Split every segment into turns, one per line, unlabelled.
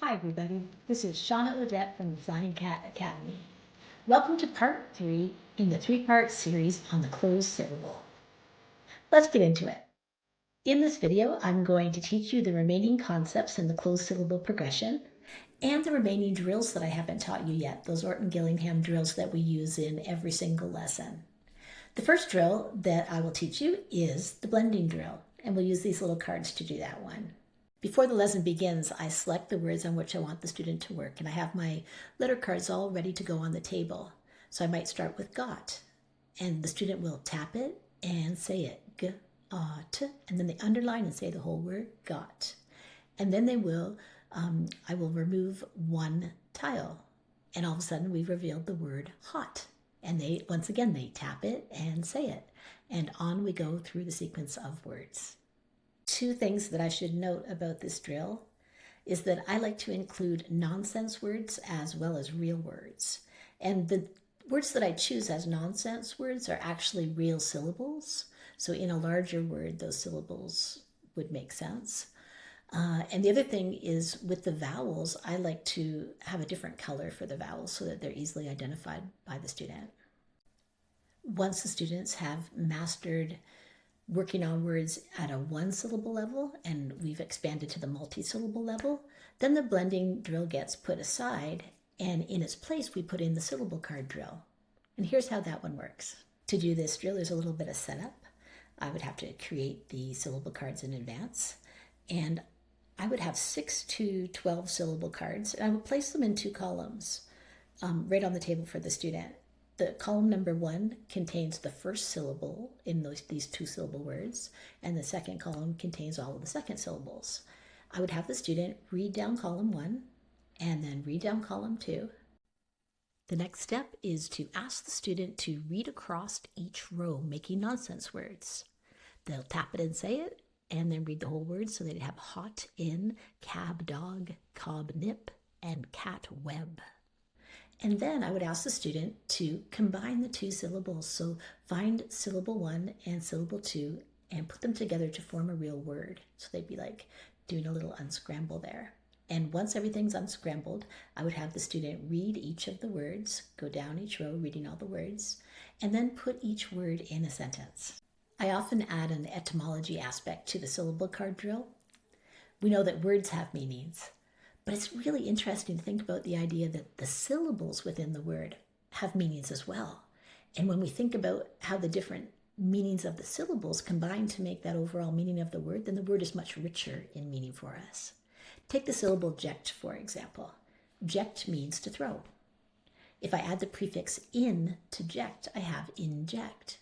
Hi everybody, this is Shauna Odette from Design Cat Academy. Welcome to part 3 in the 3-part series on the closed syllable. Let's get into it. In this video, I'm going to teach you the remaining concepts in the closed syllable progression and the remaining drills that I haven't taught you yet, those Orton-Gillingham drills that we use in every single lesson. The first drill that I will teach you is the blending drill, and we'll use these little cards to do that one. Before the lesson begins, I select the words on which I want the student to work, and I have my letter cards all ready to go on the table. So I might start with got, and the student will tap it and say it, got, and then they underline and say the whole word, got. And then I will remove one tile, and all of a sudden we've revealed the word hot. And once again, they tap it and say it, and on we go through the sequence of words. Two things that I should note about this drill is that I like to include nonsense words as well as real words. And the words that I choose as nonsense words are actually real syllables. So in a larger word, those syllables would make sense. And the other thing is with the vowels, I like to have a different color for the vowels so that they're easily identified by the student. Once the students have mastered working on words at a one-syllable level, and we've expanded to the multi-syllable level, then the blending drill gets put aside, and in its place we put in the syllable card drill. And here's how that one works. To do this drill, there's a little bit of setup. I would have to create the syllable cards in advance, and I would have 6 to 12 syllable cards, and I would place them in 2 columns right on the table for the student. The column number 1 contains the first syllable in these 2 syllable words, and the second column contains all of the second syllables. I would have the student read down column 1 and then read down column 2. The next step is to ask the student to read across each row, making nonsense words. They'll tap it and say it, and then read the whole word, so they'd have hot in, cab dog, cob nip, and cat web. And then I would ask the student to combine the 2 syllables. So find syllable 1 and syllable 2 and put them together to form a real word. So they'd be like doing a little unscramble there. And once everything's unscrambled, I would have the student read each of the words, go down each row reading all the words, and then put each word in a sentence. I often add an etymology aspect to the syllable card drill. We know that words have meanings, but it's really interesting to think about the idea that the syllables within the word have meanings as well. And when we think about how the different meanings of the syllables combine to make that overall meaning of the word, then the word is much richer in meaning for us. Take the syllable ject, for example. Ject means to throw. If I add the prefix in to ject, I have inject.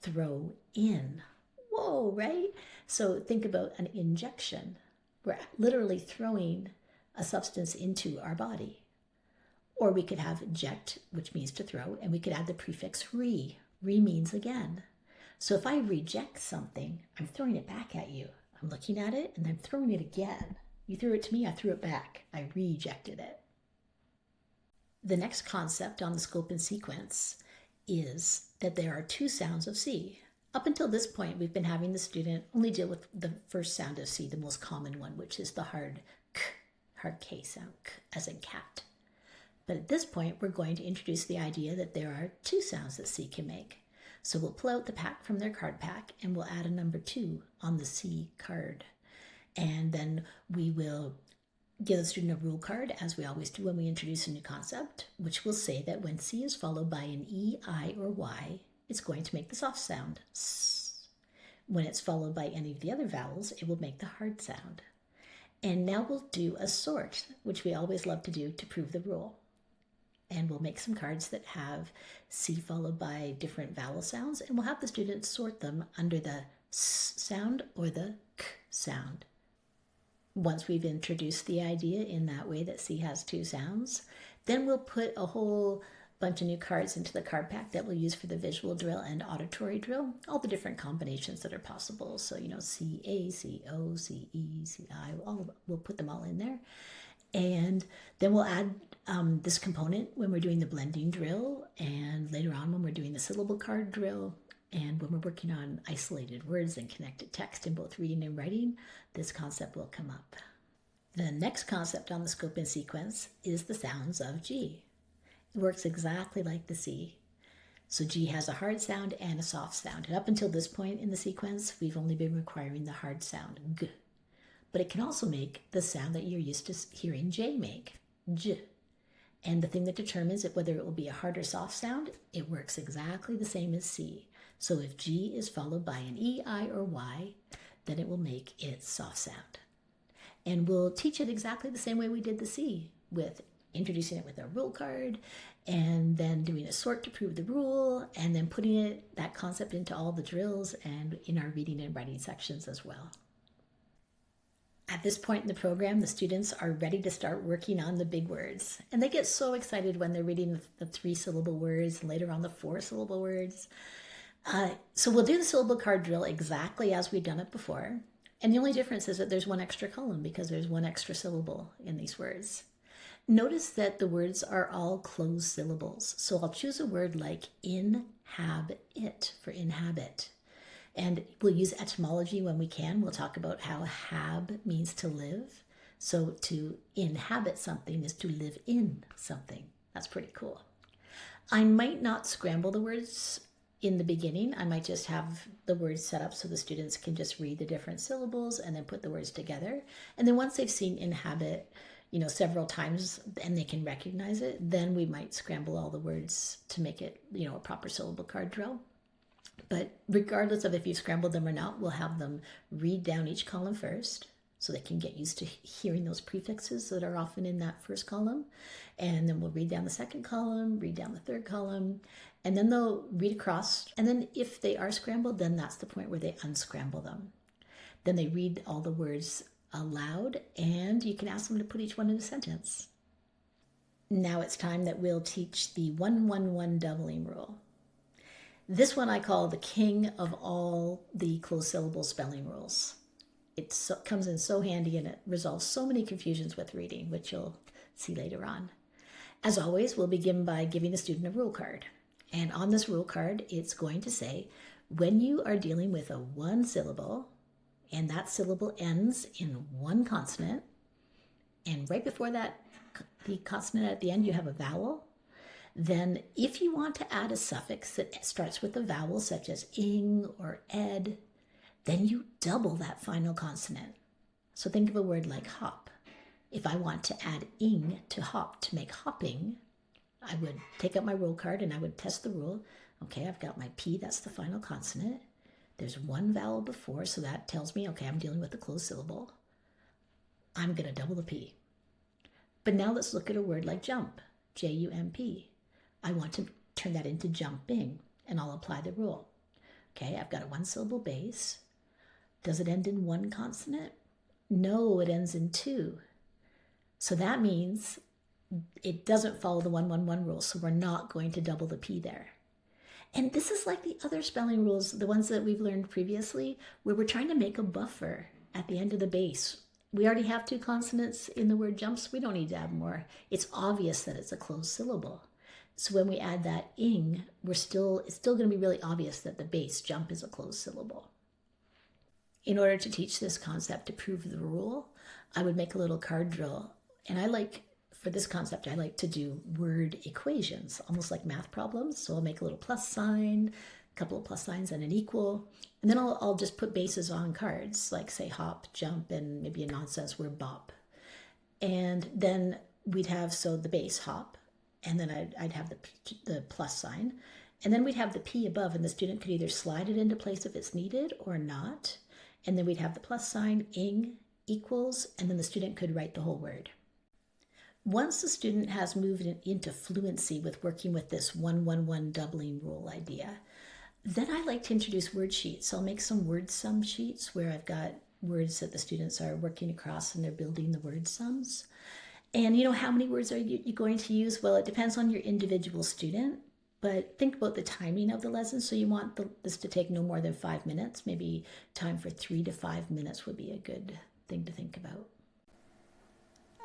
Throw in. Whoa, right? So think about an injection. We're literally throwing a substance into our body. Or we could have eject, which means to throw, and we could add the prefix re. Re means again. So if I reject something, I'm throwing it back at you. I'm looking at it and I'm throwing it again. You threw it to me, I threw it back. I rejected it. The next concept on the scope and sequence is that there are 2 sounds of C. Up until this point, we've been having the student only deal with the first sound of C, the most common one, which is the hard K sound, k, as in cat. But at this point, we're going to introduce the idea that there are 2 sounds that C can make. So we'll pull out the pack from their card pack and we'll add a number 2 on the C card. And then we will give the student a rule card, as we always do when we introduce a new concept, which will say that when C is followed by an E, I, or Y, it's going to make the soft sound, S. When it's followed by any of the other vowels, it will make the hard sound. And now we'll do a sort, which we always love to do to prove the rule. And we'll make some cards that have C followed by different vowel sounds, and we'll have the students sort them under the S sound or the K sound. Once we've introduced the idea in that way that C has 2 sounds, then we'll put a whole bunch of new cards into the card pack that we'll use for the visual drill and auditory drill, all the different combinations that are possible. So, CA, CO, CE, CI, we'll put them all in there. And then we'll add this component when we're doing the blending drill, and later on when we're doing the syllable card drill, and when we're working on isolated words and connected text in both reading and writing, this concept will come up. The next concept on the scope and sequence is the sounds of G. It works exactly like the C. So G has a hard sound and a soft sound. And up until this point in the sequence, we've only been requiring the hard sound, G. But it can also make the sound that you're used to hearing J make, J. And the thing that determines it, whether it will be a hard or soft sound, it works exactly the same as C. So if G is followed by an E, I, or Y, then it will make its soft sound. And we'll teach it exactly the same way we did the C, with introducing it with a rule card, and then doing a sort to prove the rule, and then putting that concept into all the drills and in our reading and writing sections as well. At this point in the program, the students are ready to start working on the big words. And they get so excited when they're reading the 3-syllable words and later on the 4-syllable words. So we'll do the syllable card drill exactly as we've done it before. And the only difference is that there's one extra column because there's one extra syllable in these words. Notice that the words are all closed syllables. So I'll choose a word like inhabit for inhabit. And we'll use etymology when we can. We'll talk about how hab means to live. So to inhabit something is to live in something. That's pretty cool. I might not scramble the words in the beginning. I might just have the words set up so the students can just read the different syllables and then put the words together. And then once they've seen inhabit, several times and they can recognize it, then we might scramble all the words to make it, a proper syllable card drill. But regardless of if you've scrambled them or not, we'll have them read down each column first so they can get used to hearing those prefixes that are often in that first column. And then we'll read down the second column, read down the third column, and then they'll read across. And then if they are scrambled, then that's the point where they unscramble them. Then they read all the words aloud, and you can ask them to put each one in a sentence. Now it's time that we'll teach the 1-1-1 doubling rule. This one I call the king of all the closed syllable spelling rules. It comes in so handy and it resolves so many confusions with reading, which you'll see later on. As always, we'll begin by giving the student a rule card. And on this rule card, it's going to say, when you are dealing with a one syllable, and that syllable ends in one consonant, and right before that, the consonant at the end, you have a vowel, then if you want to add a suffix that starts with a vowel such as ing or ed, then you double that final consonant. So think of a word like hop. If I want to add ing to hop to make hopping, I would take out my rule card and I would test the rule. Okay, I've got my P, that's the final consonant. There's one vowel before, so that tells me, okay, I'm dealing with a closed syllable. I'm going to double the P. But now let's look at a word like jump, J-U-M-P. I want to turn that into jumping, and I'll apply the rule. Okay, I've got a one-syllable base. Does it end in one consonant? No, it ends in two. So that means it doesn't follow the 1-1-1 rule, so we're not going to double the P there. And this is like the other spelling rules, the ones that we've learned previously, where we're trying to make a buffer at the end of the base. We already have two consonants in the word jumps. We don't need to add more. It's obvious that it's a closed syllable. So when we add that ing, it's still going to be really obvious that the base jump is a closed syllable. In order to teach this concept to prove the rule, I would make a little card drill. And for this concept, I like to do word equations, almost like math problems. So I'll make a little plus sign, a couple of plus signs and an equal. And then I'll just put bases on cards, like say hop, jump, and maybe a nonsense word bop. And then we'd have, so the base hop, and then I'd have the plus sign. And then we'd have the P above, and the student could either slide it into place if it's needed or not. And then we'd have the plus sign, ing, equals, and then the student could write the whole word. Once the student has moved into fluency with working with this 1-1-1 doubling rule idea, then I like to introduce word sheets. So I'll make some word sum sheets where I've got words that the students are working across and they're building the word sums. And how many words are you going to use? Well, it depends on your individual student, but think about the timing of the lesson. So you want this to take no more than 5 minutes. Maybe time for 3 to 5 minutes would be a good thing to think about.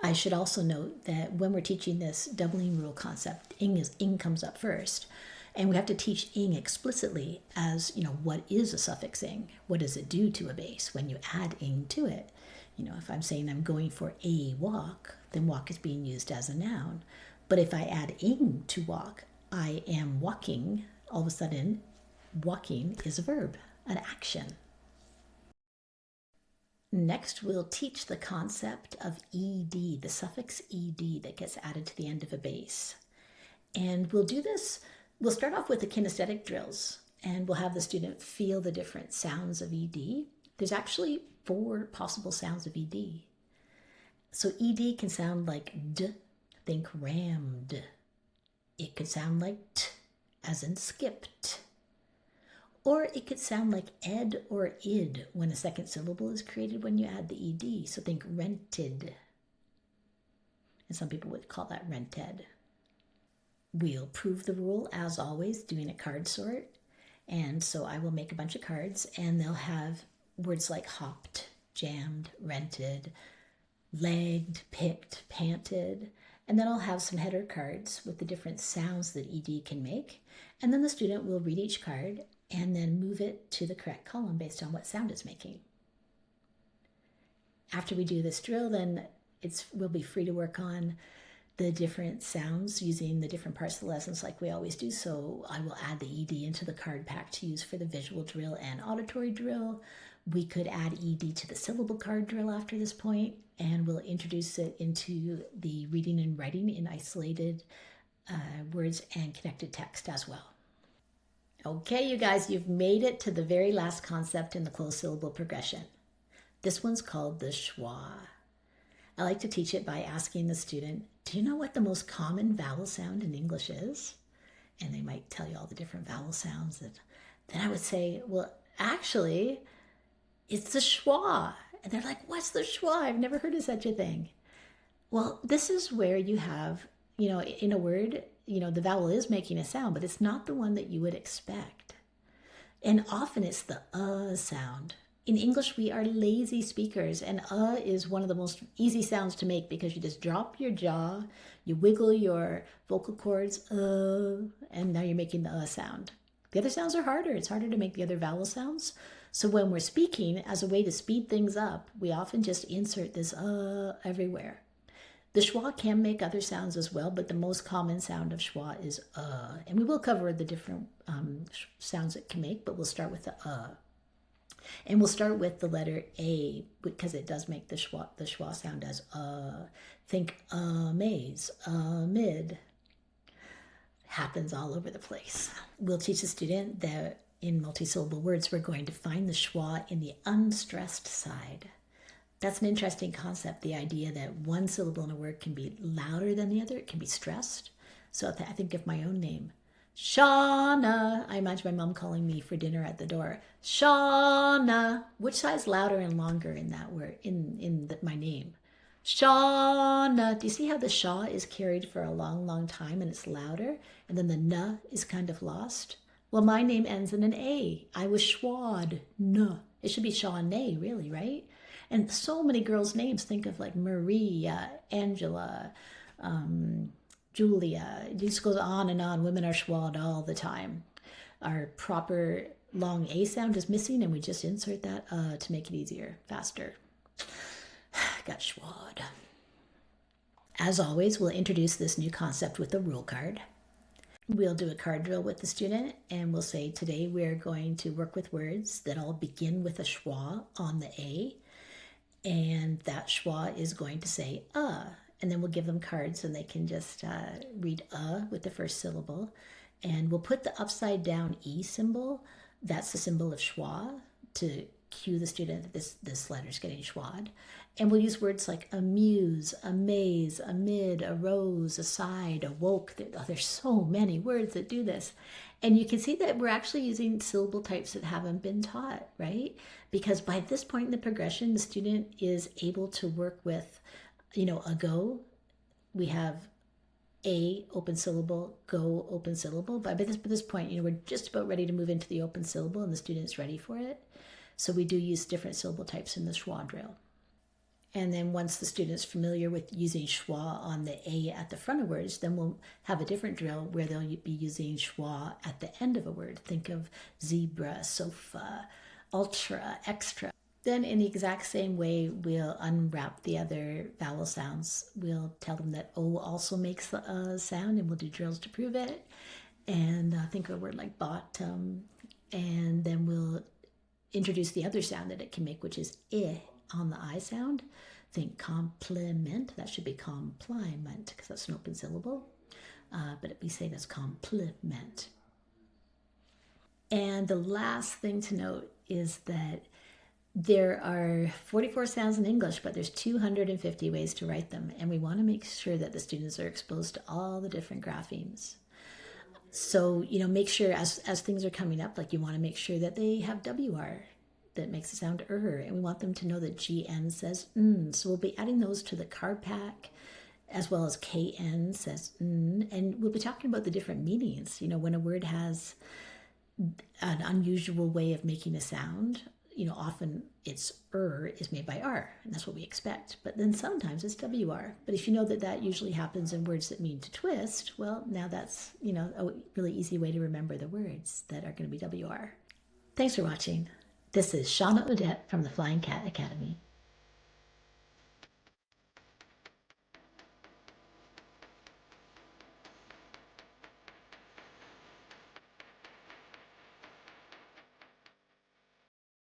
I should also note that when we're teaching this doubling rule concept, ing comes up first. And we have to teach ing explicitly as, what is a suffix ing? What does it do to a base when you add ing to it? if I'm saying I'm going for a walk, then walk is being used as a noun. But if I add ing to walk, I am walking, all of a sudden, walking is a verb, an action. Next, we'll teach the concept of ed, the suffix ed that gets added to the end of a base. And we'll do this, we'll start off with the kinesthetic drills, and we'll have the student feel the different sounds of ed. There's actually 4 possible sounds of ed. So ed can sound like d, think rammed. It could sound like t, as in skipped. Or it could sound like ed or id when a second syllable is created when you add the ed. So think rented. And some people would call that rented. We'll prove the rule, as always, doing a card sort. And so I will make a bunch of cards, and they'll have words like hopped, jammed, rented, legged, picked, panted. And then I'll have some header cards with the different sounds that ed can make. And then the student will read each card and then move it to the correct column based on what sound it's making. After we do this drill, then we'll be free to work on the different sounds using the different parts of the lessons like we always do. So I will add the ed into the card pack to use for the visual drill and auditory drill. We could add ed to the syllable card drill after this point, and we'll introduce it into the reading and writing in isolated words and connected text as well. Okay, you guys, you've made it to the very last concept in the closed syllable progression. This one's called the schwa. I like to teach it by asking the student, do you know what the most common vowel sound in English is? And they might tell you all the different vowel sounds. Then I would say, well, actually, it's the schwa. And they're like, what's the schwa? I've never heard of such a thing. Well, this is where you have, in a word, the vowel is making a sound, but it's not the one that you would expect. And often it's the sound. In English, we are lazy speakers, and is one of the most easy sounds to make because you just drop your jaw, you wiggle your vocal cords, and now you're making the sound. The other sounds are harder. It's harder to make the other vowel sounds. So when we're speaking, as a way to speed things up, we often just insert this everywhere. The schwa can make other sounds as well, but the most common sound of schwa is and we will cover the different sounds it can make, but we'll start with the And we'll start with the letter A because it does make the schwa sound as Think amaze, amid. Happens all over the place. We'll teach the student that in multisyllable words, we're going to find the schwa in the unstressed side. That's an interesting concept, the idea that one syllable in a word can be louder than the other. It can be stressed. So I think of my own name, Shauna. I imagine my mom calling me for dinner at the door. Shauna. Which side's louder and longer in that word, my name? Shauna. Do you see how the sha is carried for a long, long time and it's louder? And then the na is kind of lost? Well, my name ends in an A. I was Schwad. No. It should be Shawnee, really, right? And so many girls' names, think of like Maria, Angela, Julia. It just goes on and on. Women are schwad all the time. Our proper long A sound is missing, and we just insert that to make it easier, faster. Got schwad. As always, we'll introduce this new concept with a rule card. We'll do a card drill with the student, and we'll say today we're going to work with words that all begin with a schwa on the A, and that schwa is going to say and then we'll give them cards and they can just read with the first syllable, and we'll put the upside down E symbol. That's the symbol of schwa to cue the student that this letter's getting schwad. And we'll use words like amuse, amaze, amid, arose, aside, awoke. There's so many words that do this. And you can see that we're actually using syllable types that haven't been taught, right? Because by this point in the progression, the student is able to work with, a go. We have a open syllable, go open syllable. But by this point, we're just about ready to move into the open syllable and the student's ready for it. So we do use different syllable types in the Schwa drill. And then once the student's familiar with using schwa on the A at the front of words, then we'll have a different drill where they'll be using schwa at the end of a word. Think of zebra, sofa, ultra, extra. Then in the exact same way, we'll unwrap the other vowel sounds. We'll tell them that O also makes a sound, and we'll do drills to prove it. And think of a word like bottom. And then we'll introduce the other sound that it can make, which is I on the I sound. Think complement. That should be compliment because that's an open syllable. But we say that's compliment. And the last thing to note is that there are 44 sounds in English, but there's 250 ways to write them. And we want to make sure that the students are exposed to all the different graphemes. So, make sure as things are coming up, like you want to make sure that they have WR that makes the sound and we want them to know that GN says So we'll be adding those to the card pack, as well as KN says and we'll be talking about the different meanings. When a word has an unusual way of making a sound, often it's is made by R, and that's what we expect. But then sometimes it's WR. But if you know that that usually happens in words that mean to twist, well, now that's, a really easy way to remember the words that are going to be WR. Thanks for watching. This is Shauna Odette from the Flying Cat Academy.